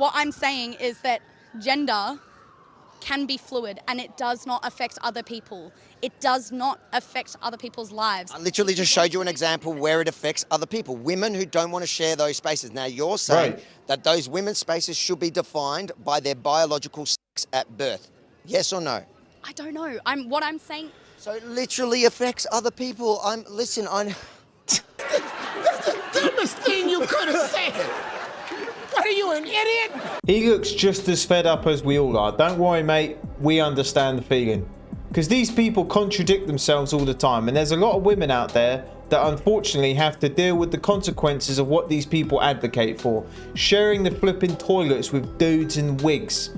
What I'm saying is that gender can be fluid and it does not affect other people. It does not affect other people's lives. I literally just showed you an example where it affects other people. Women who don't want to share those spaces. Now you're saying that those women's spaces should be defined by their biological sex at birth. Yes or no? I don't know. What I'm saying. So it literally affects other people. Listen, That's the dumbest thing you could have said. What are you, an idiot? He looks just as fed up as we all are. Don't worry, mate. We understand the feeling. Because these people contradict themselves all the time. And there's a lot of women out there that unfortunately have to deal with the consequences of what these people advocate for. Sharing the flipping toilets with dudes in wigs.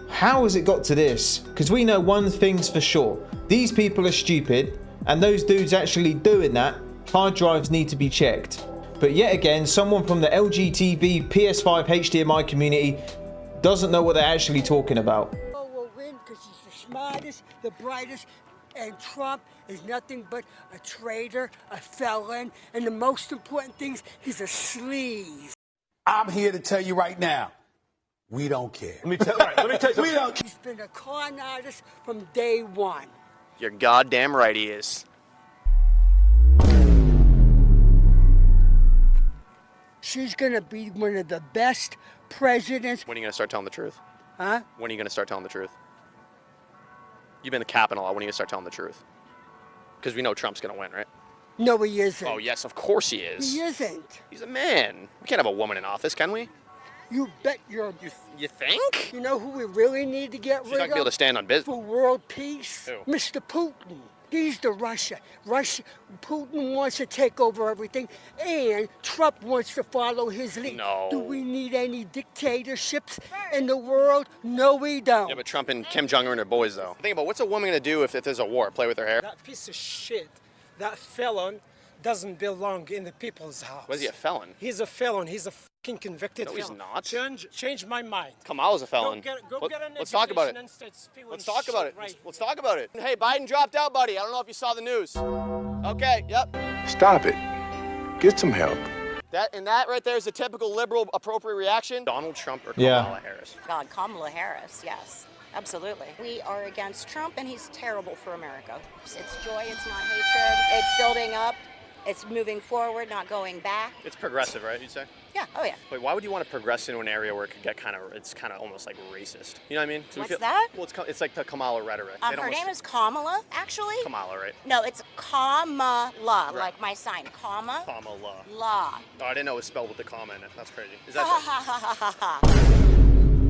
How has it got to this? Because we know one thing's for sure. These people are stupid. And those dudes actually doing that, hard drives need to be checked. But yet again, someone from the LGTB PS5 HDMI community doesn't know what they're actually talking about. Will win because he's the smartest, the brightest, and Trump is nothing but a traitor, a felon, and the most important thing is he's a sleaze. I'm here to tell you right now, we don't care. Let me tell you. We don't care. He's been a con artist from day one. You're goddamn right he is. She's gonna be one of the best presidents. When are you gonna start telling the truth? Huh? When are you gonna start telling the truth? You've been the Capitol. When are you gonna start telling the truth? Because we know Trump's gonna win, right? No, he isn't. Oh yes, of course he is. He isn't. He's a man. We can't have a woman in office, can we? You bet you're... You think? You know who we really need to get She's rid not of? gonna be able to stand on business. For world peace? Who? Mr. Putin. He's the Russia. Putin wants to take over everything, and Trump wants to follow his lead. No. Do we need any dictatorships in the world? No, we don't. Yeah, but Trump and Kim Jong-un are boys, though. Think about what's a woman gonna do if there's a war? Play with her hair? That piece of shit, that felon, doesn't belong in the people's house. Why is he a felon? He's a felon. He's a fucking convicted No, felon. he's not. Change my mind. Kamala's a felon. Go get an Let's talk about it. Let's talk about it. Right. Let's talk about it. Hey, Biden dropped out, buddy. I don't know if you saw the news. Okay, yep. Stop it. Get some help. That right there is a typical liberal appropriate reaction. Donald Trump or Kamala Harris? God, Kamala Harris, yes. Absolutely. We are against Trump, and he's terrible for America. It's joy, it's not hatred. It's building up. It's moving forward, not going back. It's progressive, right, you'd say? Yeah, oh yeah. Wait, why would you want to progress into an area where it could get it's kind of almost like racist? You know what I mean? What's that? Well, it's like the Kamala rhetoric. Her name is Kamala, actually. Kamala, right? No, it's Kamala, like my sign. Kamala. La. Oh, I didn't know it was spelled with the comma in it. That's crazy. Is Ha that ha ha ha ha ha.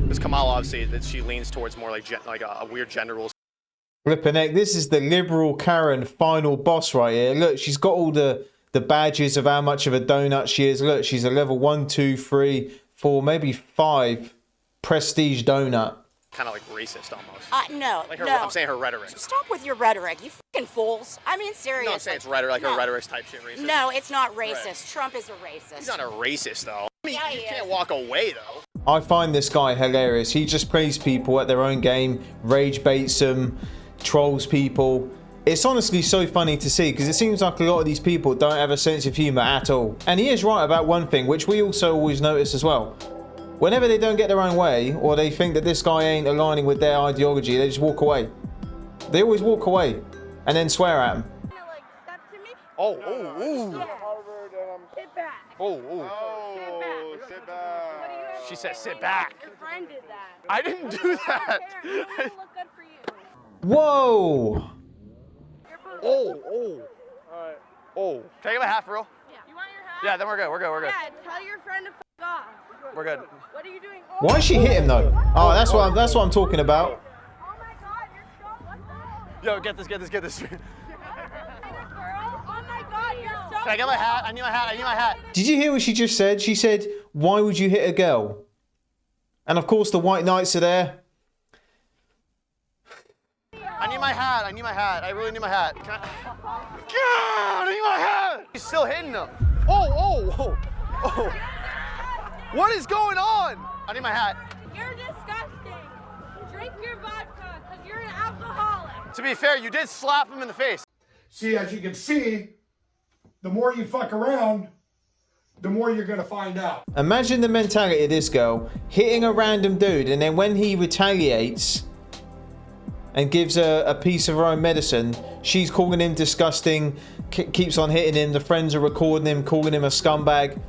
Because Kamala, obviously, that she leans towards more like a weird gender rules. Flippin' heck, this is the liberal Karen final boss right here. Look, she's got all the badges of how much of a donut she is. Look, she's a level 1, 2, 3, 4, maybe 5 prestige donut. Kind of like racist almost. No, like her, no. I'm saying her rhetoric. Stop with your rhetoric, you fucking fools. I mean, seriously. No, I'm saying it's rhetoric, like her rhetoric type shit racist. No, it's not racist. Right. Trump is a racist. He's not a racist, though. I mean, Yeah, you he can't is. walk away, though. I find this guy hilarious. He just plays people at their own game, rage baits them, trolls people. It's honestly so funny to see because it seems like a lot of these people don't have a sense of humour at all. And he is right about one thing, which we also always notice as well. Whenever they don't get their own way, or they think that this guy ain't aligning with their ideology, they just walk away. They always walk away and then swear at him. Oh. Sit back. Oh. Sit back. She said sit back. Your friend did that. I didn't do that. I don't care. It doesn't look good for you. Whoa! Oh. Oh. Can I get my hat for real? Yeah. You want your hat? Yeah, then we're good. We're good. Yeah, tell your friend to f*** off. We're good. What are you doing? Why did she hit him though? Oh, that's what I'm talking about. Oh my god, you're so... What the hell? Yo, get this. Girl? Oh my god, you're so... Can I get my hat? I need my hat. Did you hear what she just said? She said, "Why would you hit a girl?" And of course, the white knights are there. I need my hat. I really need my hat. God, I need my hat. He's still hitting them. Oh. What is going on? I need my hat. You're disgusting. Drink your vodka, because you're an alcoholic. To be fair, you did slap him in the face. See, as you can see, the more you fuck around, the more you're gonna find out. Imagine the mentality of this girl hitting a random dude, and then when he retaliates and gives a piece of her own medicine, she's calling him disgusting, keeps on hitting him, the friends are recording him, calling him a scumbag.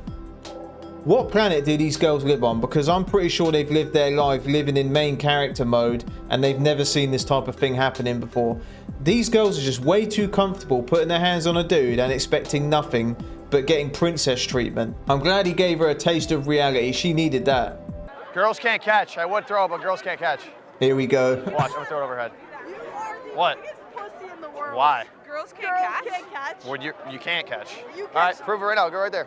What planet do these girls live on? Because I'm pretty sure they've lived their life living in main character mode and they've never seen this type of thing happening before. These girls are just way too comfortable putting their hands on a dude and expecting nothing but getting princess treatment. I'm glad he gave her a taste of reality. She needed that. Girls can't catch. I would throw, but girls can't catch. Here we go. Watch, I'm gonna throw it overhead. What? Pussy in the world. Why? Girls can't catch. Well, you can't catch. All right, prove it right now. Go right there.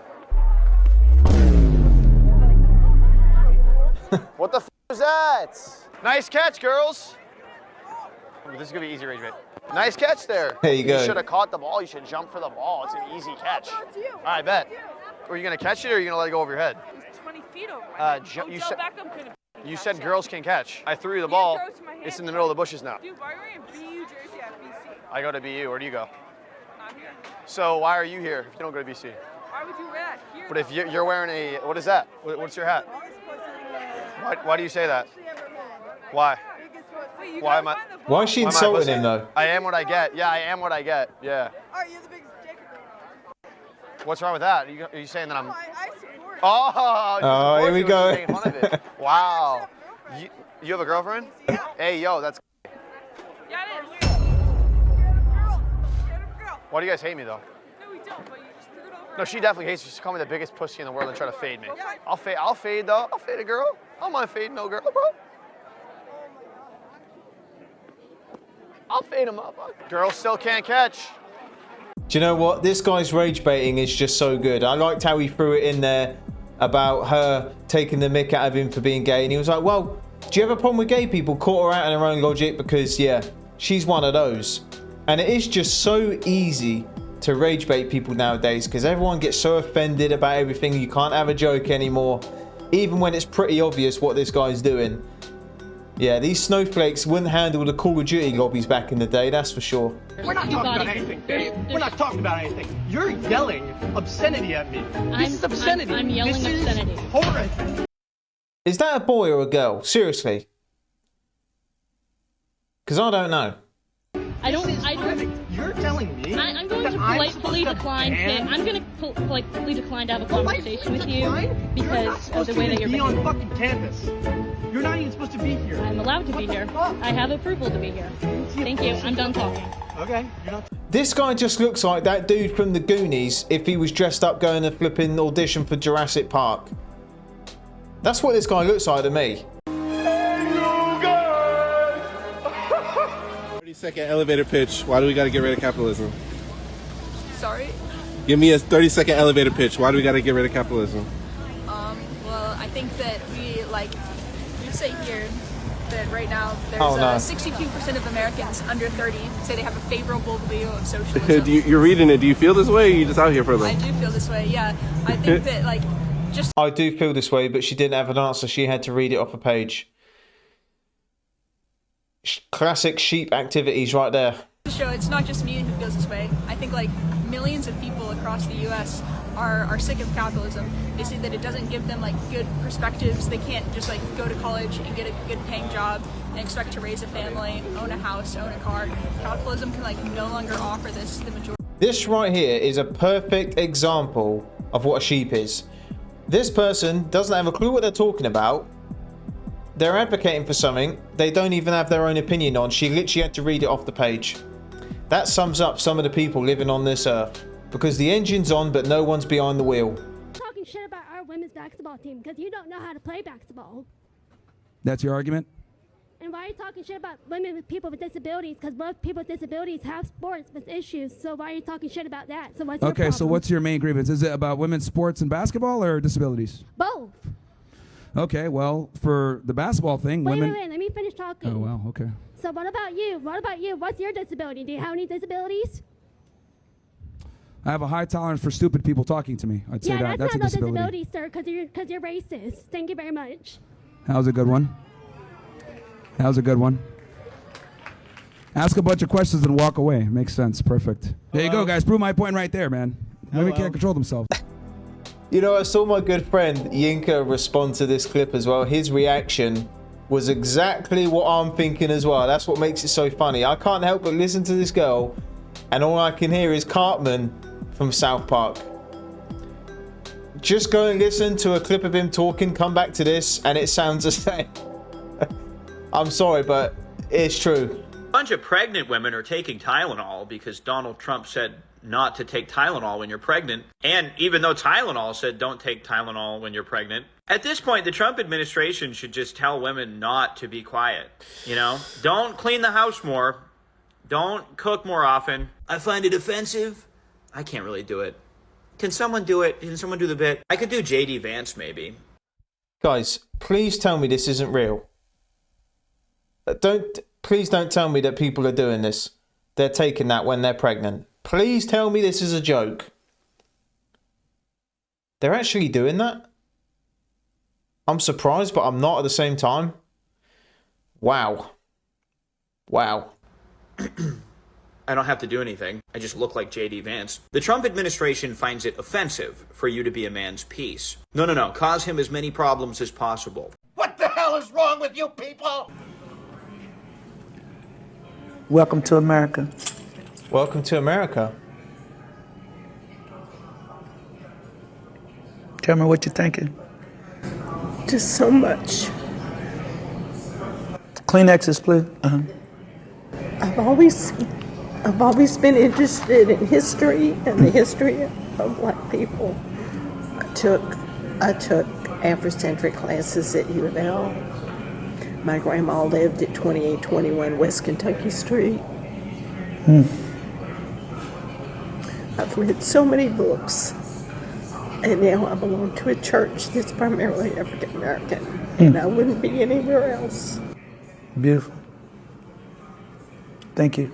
What the f is that? Nice catch, girls. This is gonna be easy rage bait. Nice catch there. There you go. You should have caught the ball. You should jump for the ball. It's an easy catch. All right, bet. Are you gonna catch it or are you gonna let it go over your head? He's 20 feet over my head. You said girls can catch. I threw you the ball. It's in the middle of the bushes now. Dude, why are we in BU jersey at BC? I go to BU. Where do you go? Not here. So why are you here if you don't go to BC? Why would you wear that here? But if you're wearing a, what is that? What's your hat? Why do you say that? Why? Why am I? Why is she insulting him though? I am what I get. Yeah, I am what I get. Yeah. Alright, you're the biggest dick. What's wrong with that? Are you saying that I'm? I support. Oh, here we go. Making fun of it. Wow. You have a girlfriend? Yeah. Hey, yo, that's. Yeah, it is. Get a girl. Why do you guys hate me though? No, we don't. But you just threw it over. No, she definitely hates me. She's calling me the biggest pussy in the world and try to fade me. I'll fade though. I'll fade a girl. I don't mind fading no girl, bro. I'll fade him up. Girls still can't catch. Do you know what? This guy's rage baiting is just so good. I liked how he threw it in there about her taking the mick out of him for being gay. And he was like, well, do you have a problem with gay people? Caught her out in her own logic because, yeah, she's one of those. And it is just so easy to rage bait people nowadays because everyone gets so offended about everything. You can't have a joke anymore, even when it's pretty obvious what this guy's doing. Yeah, these snowflakes wouldn't handle the Call of Duty lobbies back in the day, that's for sure. We're not talking about anything, Dave. We're not talking about anything. You're yelling obscenity at me. This is obscenity. I'm yelling obscenity. Horrific. Is that a boy or a girl? Seriously? Because I don't know. I don't. You're telling me I'm going to politely decline to have a conversation with you because of the way that you're behaving. on fucking campus. You're not even supposed to be here. I'm allowed to be here. I have approval to be here. Thank you. I'm done talking. Okay. You're not. This guy just looks like that dude from the Goonies if he was dressed up going to flipping audition for Jurassic Park. That's what this guy looks like to me. 30-second elevator pitch. Why do we got to get rid of capitalism? Sorry? Give me a 30-second elevator pitch. Why do we got to get rid of capitalism? Well, I think that you say here that right now there's 62% of Americans under 30 say they have a favorable view of socialism. You're reading it. Do you feel this way or are you just out here for them? I do feel this way, yeah. I think that, I do feel this way, but she didn't have an answer. She had to read it off a page. Classic sheep activities right there. So it's not just me who feels this way. I think millions of people across the U.S. are sick of capitalism. They see that it doesn't give them good perspectives. They can't just go to college and get a good paying job and expect to raise a family, own a house, own a car. Capitalism can no longer offer this to the majority. This right here is a perfect example of what a sheep is. This person doesn't have a clue what they're talking about. They're advocating for something they don't even have their own opinion on. She literally had to read it off the page. That sums up some of the people living on this earth. Because the engine's on, but no one's behind the wheel. Talking shit about our women's basketball team because you don't know how to play basketball. That's your argument? And why are you talking shit about women with people with disabilities? Because most people with disabilities have sports with issues. So why are you talking shit about that? So what's your problem? So what's your main grievance? Is it about women's sports and basketball or disabilities? Both. Okay, well, for the basketball thing, women... Wait, let me finish talking. Oh, wow, okay. So what about you? What's your disability? Do you have any disabilities? I have a high tolerance for stupid people talking to me. I'd say that's not a disability. sir, because you're racist. Thank you very much. That was a good one. Ask a bunch of questions and walk away. Makes sense. Perfect. There you go, guys. Prove my point right there, man. Women can't control themselves. You know, I saw my good friend Yinka respond to this clip as well. His reaction was exactly what I'm thinking as well. That's what makes it so funny. I can't help but listen to this girl, and all I can hear is Cartman from South Park. Just go and listen to a clip of him talking, come back to this, and it sounds the same. I'm sorry, but it's true. A bunch of pregnant women are taking Tylenol because Donald Trump said not to take Tylenol when you're pregnant. And even though Tylenol said don't take Tylenol when you're pregnant, at this point, the Trump administration should just tell women not to be quiet. You know, don't clean the house more. Don't cook more often. I find it offensive. I can't really do it. Can someone do it? Can someone do the bit? I could do JD Vance, maybe. Guys, please tell me this isn't real. Please don't tell me that people are doing this. They're taking that when they're pregnant. Please tell me this is a joke. They're actually doing that? I'm surprised, but I'm not at the same time. Wow. Wow. I don't have to do anything. I just look like JD Vance. The Trump administration finds it offensive for you to be a man's piece. No. Cause him as many problems as possible. What the hell is wrong with you people? Welcome to America. Welcome to America. Tell me what you're thinking. Just so much. Kleenexes, please. I've always been interested in history and the history of black people. I took Afrocentric classes at U of L. My grandma lived at 2821 West Kentucky Street. I've read so many books, and now I belong to a church that's primarily African American, and I wouldn't be anywhere else. Beautiful. Thank you.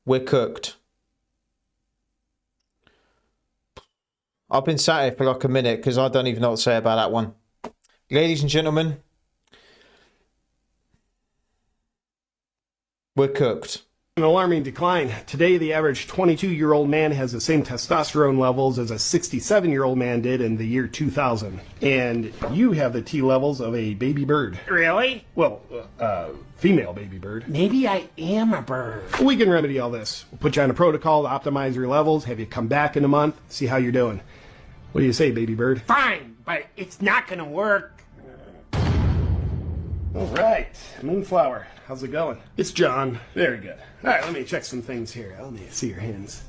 We're cooked. I've been sat here for like a minute because I don't even know what to say about that one. Ladies and gentlemen, we're cooked. An alarming decline. Today, the average 22-year-old man has the same testosterone levels as a 67-year-old man did in the year 2000. And you have the T levels of a baby bird. Really? Well, female baby bird. Maybe I am a bird. We can remedy all this. We'll put you on a protocol to optimize your levels, have you come back in a month, see how you're doing. What do you say, baby bird? Fine, but it's not gonna work. All right, Moonflower, how's it going? It's John. Very good. All right, let me check some things here. Let me see your hands.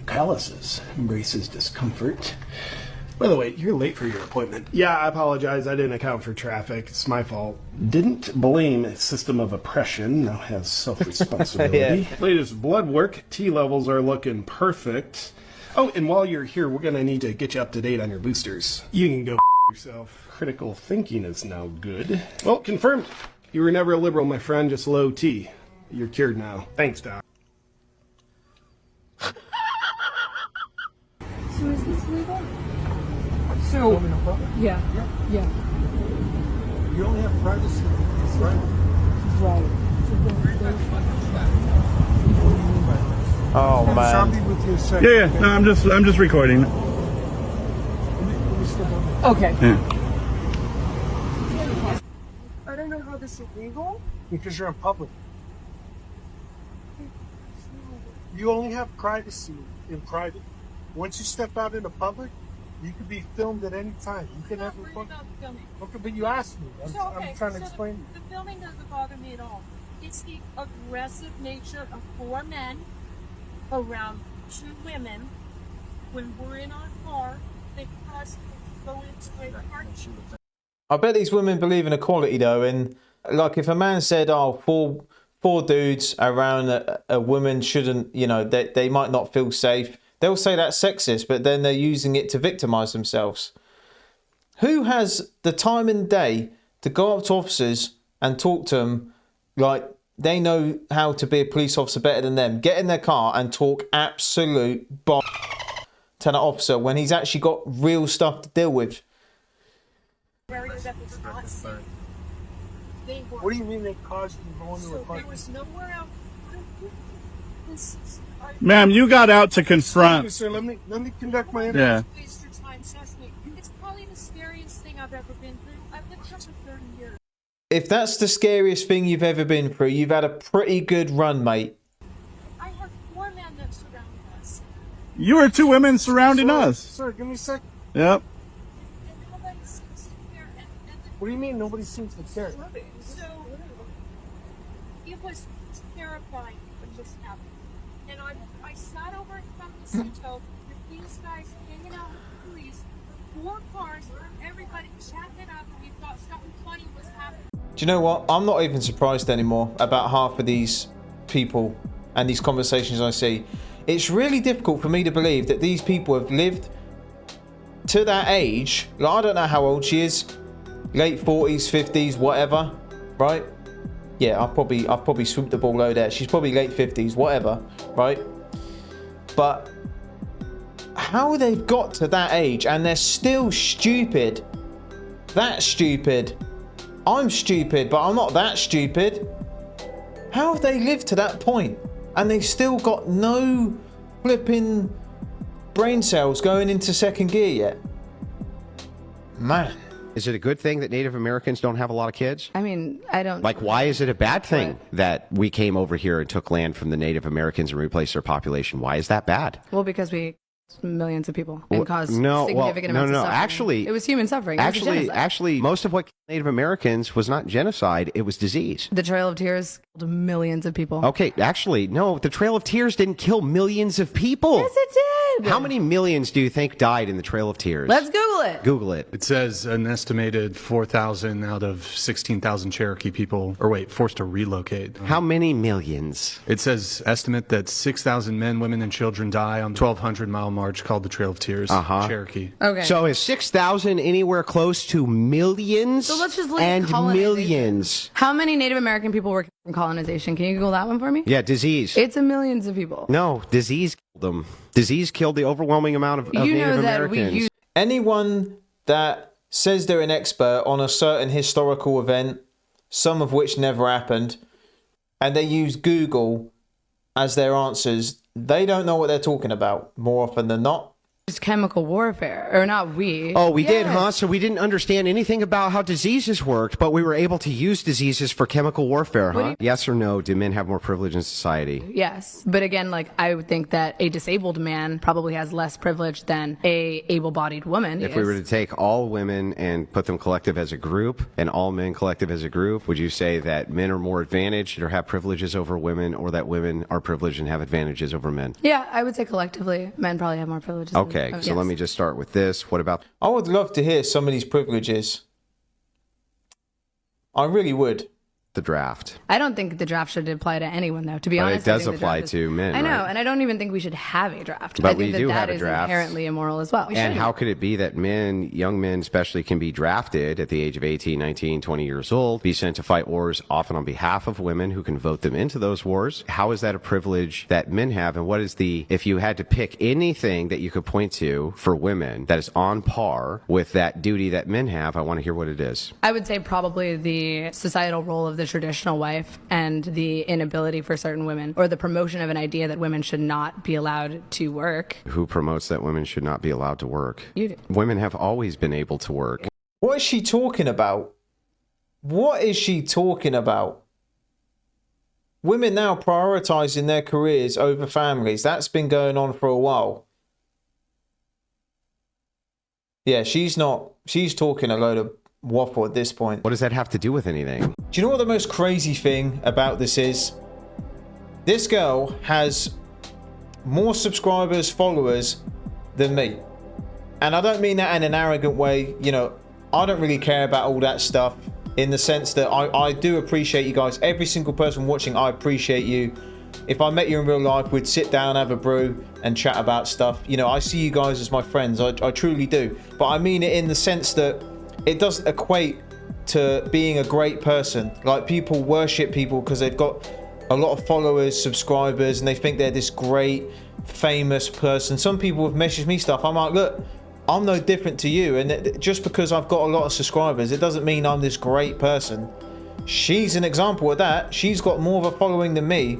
Calluses, embraces discomfort. By the way, you're late for your appointment. Yeah, I apologize. I didn't account for traffic. It's my fault. Didn't blame a system of oppression. Now has self-responsibility. Yeah. Latest blood work. T levels are looking perfect. Oh, and while you're here, we're going to need to get you up to date on your boosters. You can go yourself. Critical thinking is now good. Well, confirmed. You were never a liberal, my friend, just low T. You're cured now. Thanks, Doc. So is this legal? So, yeah. You only have privacy, right? Right. Oh man. Yeah. No, I'm just recording. Okay. Yeah. I don't know how this is legal. Because you're in public. You only have privacy in private. Once you step out into public, you can be filmed at any time. You can have a phone. Okay, but you asked me. I'm trying to explain. The filming doesn't bother me at all. It's the aggressive nature of 4 men around 2 women when we're in our car. They cross go into a party. I bet these women believe in equality though, and like if a man said, "Oh, four dudes around a woman shouldn't," you know, they might not feel safe. They'll say that's sexist, but then they're using it to victimize themselves. Who has the time and day to go up to officers and talk to them like they know how to be a police officer better than them? Get in their car and talk absolute to an officer when he's actually got real stuff to deal with. What do you mean they caused you to go into a party? There was nowhere else. Ma'am, you got out to confront. Sir, let me conduct my interview. Yeah. Waste your time, trust me. It's probably the scariest thing I've ever been through. I've lived here for 30 years. If that's the scariest thing you've ever been through, you've had a pretty good run, mate. I have 4 men that surround us. You are 2 women surrounding us. Sir, give me a sec. Yep. And nobody seems to care. What do you mean nobody seems to care? So, it was terrifying when this happened. And I sat over in Confrontation with these guys hanging out with the police, 4 cars, everybody chatting it up, and we thought something funny was happening. Do you know what? I'm not even surprised anymore about half of these people and these conversations I see. It's really difficult for me to believe that these people have lived to that age. Like, I don't know how old she is. Late 40s, 50s, whatever, right? Yeah, I'll probably swoop the ball low there. She's probably late 50s, whatever, right? But how they've got to that age and they're still stupid. That stupid. I'm stupid, but I'm not that stupid. How have they lived to that point and they've still got no flipping brain cells going into second gear yet? Man. Is it a good thing that Native Americans don't have a lot of kids? I mean, I don't... Like, why is it a bad thing that we came over here and took land from the Native Americans and replaced their population? Why is that bad? Well, because we millions of people and caused significant amounts of suffering. Actually, it was human suffering. Actually, most of what killed Native Americans was not genocide; it was disease. The Trail of Tears killed millions of people. Okay, actually, no, the Trail of Tears didn't kill millions of people. Yes, it did. How many millions do you think died in the Trail of Tears? Let's Google it. Google it. It says an estimated 4,000 out of 16,000 Cherokee people, forced to relocate. How many millions? It says estimate that 6,000 men, women, and children die on the 1,200-mile march called the Trail of Tears, Cherokee. Okay. So is 6,000 anywhere close to millions? So let's just look at millions. How many Native American people were from colonization? Can you Google that one for me? Yeah, disease. It's millions of people. No, disease killed them. Disease killed the overwhelming amount of Native Americans. Anyone that says they're an expert on a certain historical event, some of which never happened, and they use Google as their answers, they don't know what they're talking about more often than not. It's chemical warfare, or not we. Oh, we did, huh? So we didn't understand anything about how diseases worked, but we were able to use diseases for chemical warfare, huh? Yes or no, do men have more privilege in society? Yes, but again, like, I would think that a disabled man probably has less privilege than a able-bodied woman. If we were to take all women and put them collective as a group, and all men collective as a group, would you say that men are more advantaged or have privileges over women, or that women are privileged and have advantages over men? Yeah, I would say collectively, men probably have more privileges. Okay. So let me just start with this. What about... I would love to hear some of these privileges. I really would. The draft. I don't think the draft should apply to anyone, though, to be honest. It does apply to men, I know, right? and I don't even think we should have a draft. But I think we do that have a is draft. Inherently immoral as well. And how could it be that men, young men especially, can be drafted at the age of 18, 19, 20 years old, be sent to fight wars often on behalf of women who can vote them into those wars? How is that a privilege that men have? And what is if you had to pick anything that you could point to for women that is on par with that duty that men have, I want to hear what it is. I would say probably the societal role of the traditional wife and the inability for certain women, or the promotion of an idea that women should not be allowed to work. Who promotes that women should not be allowed to work? You do. Women have always been able to work. What is she talking about? What is she talking about? Women now prioritizing their careers over families. That's been going on for a while. Yeah, she's talking a load of waffle at this point. What does that have to do with anything? Do you know what the most crazy thing about this is? This girl has more subscribers, followers than me. And I don't mean that in an arrogant way. You know, I don't really care about all that stuff, in the sense that I do appreciate you guys. Every single person watching, I appreciate you. If I met you in real life, we'd sit down, have a brew, and chat about stuff. You know, I see you guys as my friends. I truly do. But I mean it in the sense that it doesn't equate to being a great person. Like, people worship people because they've got a lot of followers, subscribers, and they think they're this great, famous person. Some people have messaged me stuff. I'm like, look, I'm no different to you. And just because I've got a lot of subscribers, it doesn't mean I'm this great person. She's an example of that. She's got more of a following than me.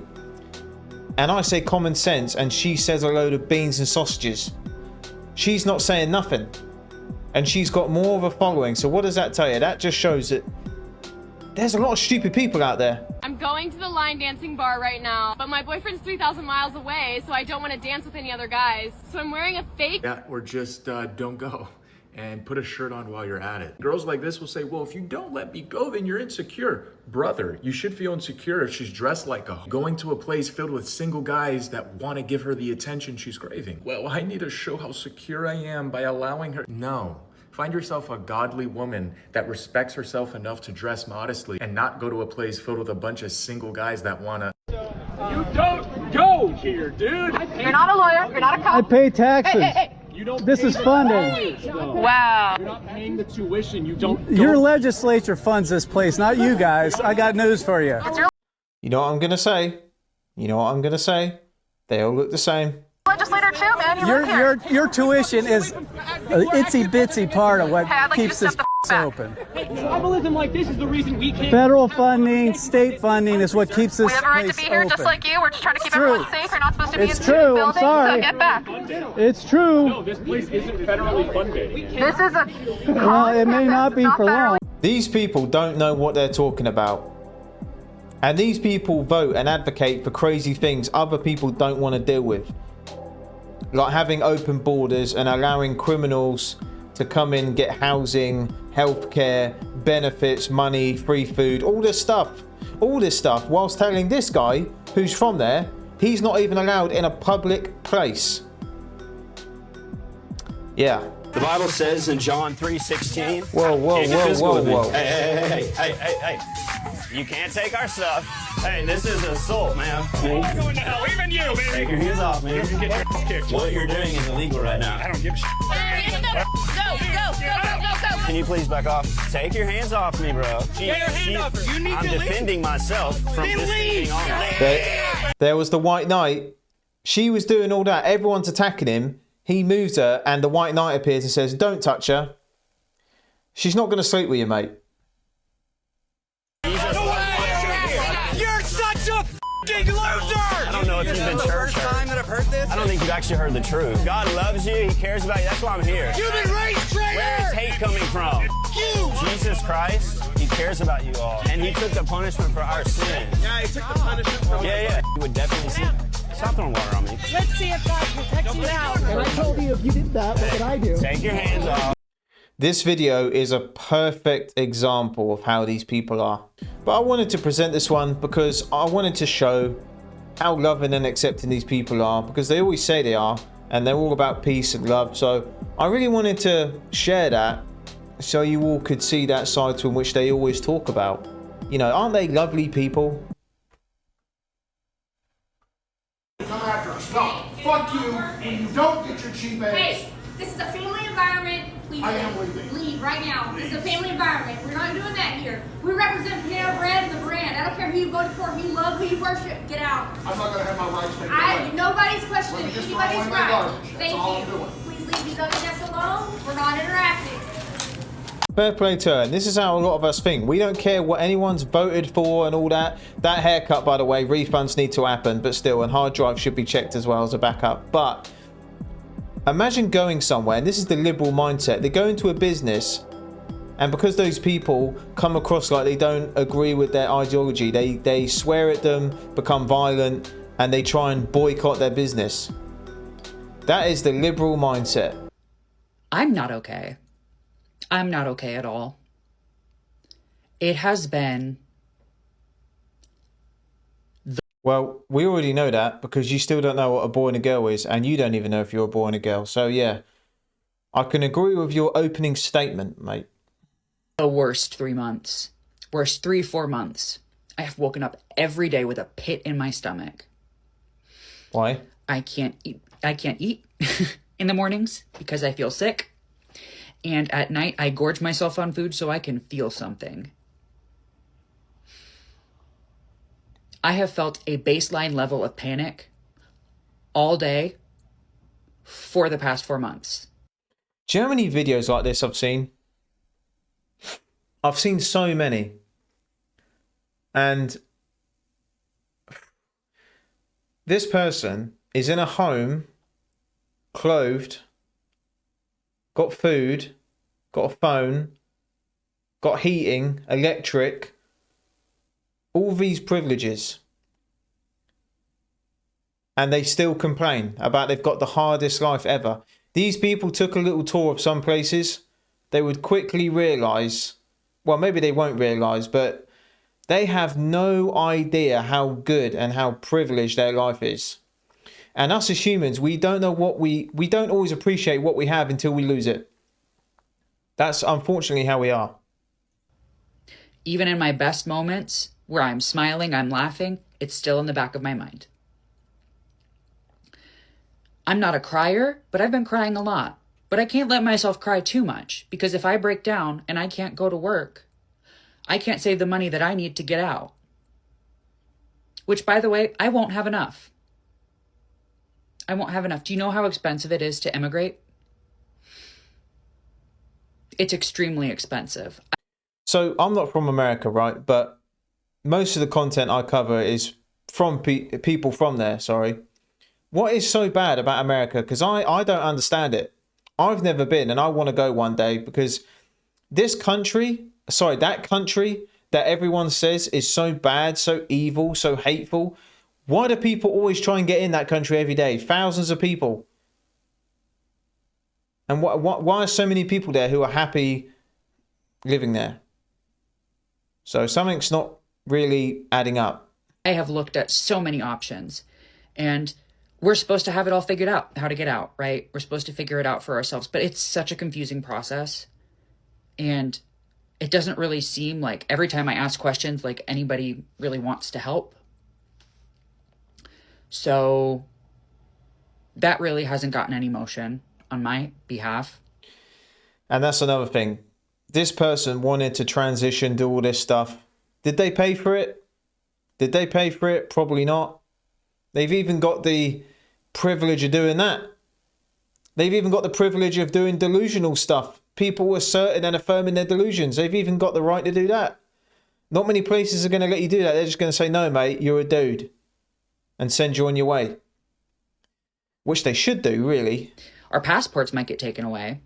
and I say common sense, and she says a load of beans and sausages. She's not saying nothing. And she's got more of a following. So what does that tell you? That just shows that there's a lot of stupid people out there. I'm going to the line dancing bar right now, but my boyfriend's 3,000 miles away, so I don't want to dance with any other guys. So I'm wearing a fake. Yeah, or just don't go and put a shirt on while you're at it. Girls like this will say, well, if you don't let me go, then you're insecure. Brother, you should feel insecure if she's dressed like a going to a place filled with single guys that want to give her the attention she's craving. Well, I need to show how secure I am by allowing her. No. Find yourself a godly woman that respects herself enough to dress modestly and not go to a place filled with a bunch of single guys that want to. You don't go here, dude. You're not a lawyer. You're not a cop. I pay taxes. Hey. You don't. This is funding. Wow. You're not paying the tuition. You don't. Your legislature funds this place, not you guys. I got news for you. You know what I'm going to say? You know what I'm going to say? They all look the same. Legislator too, man. Your tuition is an itsy bitsy part of what keeps this open. Tribalism like this is the reason we can't. Federal funding, state funding is what keeps this We have a right to place be here open. just like you. We're just trying to keep everyone safe. You're not supposed to be in It's the true. building, I'm sorry. so get back. It's true. No, this place isn't federally funded. This is a. Well, it may not be for long. These people don't know what they're talking about. And these people vote and advocate for crazy things other people don't want to deal with. Like having open borders and allowing criminals to come in, get housing, healthcare, benefits, money, free food, all this stuff, whilst telling this guy who's from there, he's not even allowed in a public place. Yeah. The Bible says in John 3:16. Whoa. Hey. You can't take our stuff. Hey, this is assault, man. Going to hell, even you, man. Take your hands off, man. You get your kicked. What you're doing is illegal right now. I don't give a shit. Go. Can you please back off? Take your hands off me, bro. Get your hand off her. You need I'm to defending myself from this being on. There was the White Knight. She was doing all that. Everyone's attacking him. He moves her and the White Knight appears and says, don't touch her. She's not going to sleep with you, mate. You're such a f***ing loser! I don't know if you've been church. First time that I've heard this? I don't think you've actually heard the truth. God loves you. He cares about you. That's why I'm here. Human race traitor! Where is hate coming from? You! Jesus Christ, he cares about you all. And he took the punishment for our sins. Yeah, he took the punishment from Yeah. He would definitely see. Stop throwing water on me. Let's see if God protects you now. And I told you if you did that, what would I do? Take your hands off. This video is a perfect example of how these people are. But I wanted to present this one because I wanted to show how loving and accepting these people are, because they always say they are, and they're all about peace and love. So I really wanted to share that so you all could see that side to which they always talk about. You know, aren't they lovely people? Come after us. No. Fuck you when you don't get your cheap ass. Hey, this is a family environment. Please I am leaving. Leave right now. This is a family environment. We're not doing that here. We represent Panera Bread and the brand. I don't care who you voted for, who you love, who you worship. Get out. I'm not going to have my rights taken away. Nobody's questioning Let me just anybody's throw away my rights. garbage. Thank That's all I'm you. doing. Please leave these other guests alone. We're not interacting. Fair play to her. And this is how a lot of us think. We don't care what anyone's voted for and all that. That haircut, by the way, refunds need to happen, but still, and hard drive should be checked as well as a backup. But imagine going somewhere, and this is the liberal mindset. They go into a business, and because those people come across like they don't agree with their ideology, they swear at them, become violent, and they try and boycott their business. That is the liberal mindset. I'm not okay. I'm not okay at all. It has been... Well, we already know that because you still don't know what a boy and a girl is, and you don't even know if you're a boy and a girl. So yeah, I can agree with your opening statement, mate. The worst 3 months. Worst 3-4 months. I have woken up every day with a pit in my stomach. Why? I can't eat in the mornings because I feel sick. And at night, I gorge myself on food so I can feel something. I have felt a baseline level of panic all day for the past 4 months. Do you know how many videos like this I've seen? I've seen so many. And This person is in a home, clothed, got food, got a phone, got heating, electric, all these privileges. And they still complain about they've got the hardest life ever. These people took a little tour of some places. They would quickly realise, well, maybe they won't realise, but they have no idea how good and how privileged their life is. And us as humans, we don't know what we don't always appreciate what we have until we lose it. That's unfortunately how we are. Even in my best moments where I'm smiling, I'm laughing, it's still in the back of my mind. I'm not a crier, but I've been crying a lot. But I can't let myself cry too much, because if I break down and I can't go to work, I can't save the money that I need to get out. Which, by the way, I won't have enough. I won't have enough. Do you know how expensive it is to immigrate? It's extremely expensive. So I'm not from America, right? But most of the content I cover is from people from there, sorry. What is so bad about America? Because I don't understand it. I've never been, and I want to go one day, because this country, sorry, that country that everyone says is so bad, so evil, so hateful. Why do people always try and get in that country every day? Thousands of people. And why are so many people there who are happy living there? So something's not really adding up. I have looked at so many options, and we're supposed to have it all figured out, how to get out, right? We're supposed to figure it out for ourselves, but it's such a confusing process. And it doesn't really seem like every time I ask questions, like anybody really wants to help. So that really hasn't gotten any motion on my behalf. And that's another thing. This person wanted to transition, do all this stuff. Did they pay for it? Did they pay for it? Probably not. They've even got the privilege of doing that. They've even got the privilege of doing delusional stuff. People asserting and affirming their delusions. They've even got the right to do that. Not many places are going to let you do that. They're just going to say, no, mate, you're a dude, and send you on your way. Which they should do, really. Our passports might get taken away.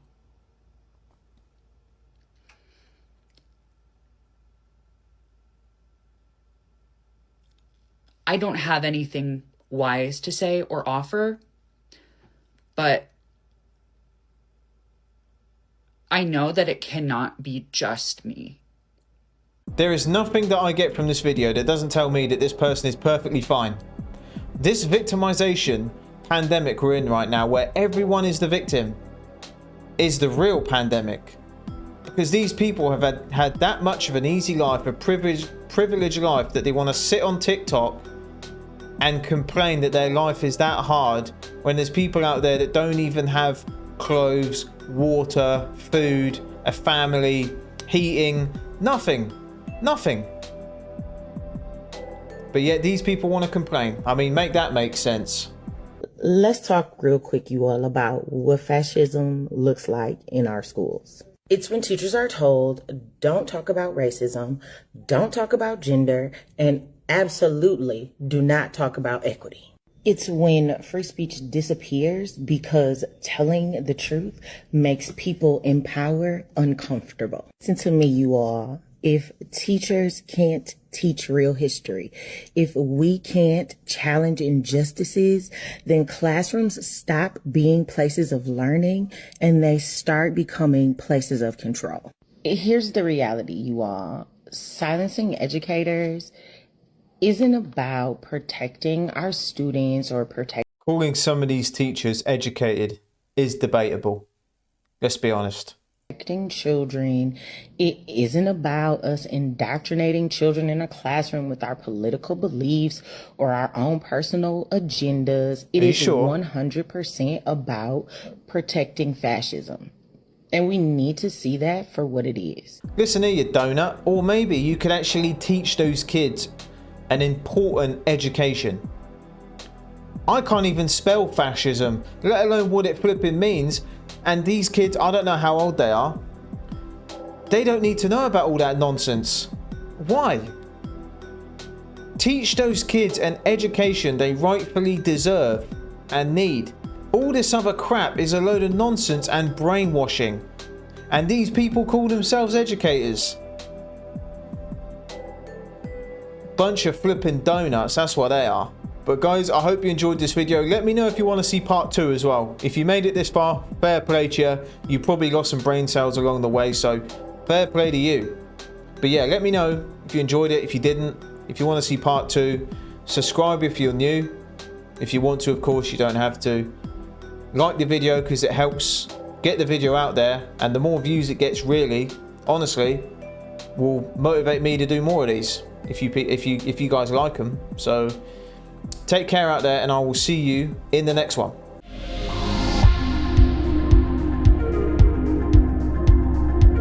I don't have anything wise to say or offer, but I know that it cannot be just me. There is nothing that I get from this video that doesn't tell me that this person is perfectly fine. This victimization pandemic we're in right now, where everyone is the victim, is the real pandemic. Because these people have had that much of an easy life, a privileged life, that they want to sit on TikTok and complain that their life is that hard, when there's people out there that don't even have clothes, water, food, a family, heating, nothing. But yet these people want to complain. I mean, make that make sense. Let's talk real quick, you all, about what fascism looks like in our schools. It's when teachers are told, don't talk about racism, don't talk about gender, and absolutely do not talk about equity. It's when free speech disappears because telling the truth makes people in power uncomfortable. Listen to me, you all. If teachers can't teach real history, if we can't challenge injustices, then classrooms stop being places of learning and they start becoming places of control. Here's the reality, you all. Silencing educators isn't about protecting our students or calling some of these teachers educated is debatable. Let's be honest. Protecting children. It isn't about us indoctrinating children in a classroom with our political beliefs or our own personal agendas. It is 100% about protecting fascism. And we need to see that for what it is. Listen here, you donut. Or maybe you could actually teach those kids an important education. I can't even spell fascism, let alone what it flipping means. And these kids, I don't know how old they are, they don't need to know about all that nonsense. Why? Teach those kids an education they rightfully deserve and need. All this other crap is a load of nonsense and brainwashing. And these people call themselves educators. Bunch of flipping donuts, that's what they are. But guys, I hope you enjoyed this video. Let me know if you want to see part 2 as well. If you made it this far, fair play to you. You probably lost some brain cells along the way, so fair play to you. But yeah, let me know if you enjoyed it, if you didn't, if you want to see part 2. Subscribe if you're new. If you want to, of course, you don't have to. Like the video because it helps get the video out there, and the more views it gets, really, honestly, will motivate me to do more of these. If you guys like them. So take care out there, and I will see you in the next one.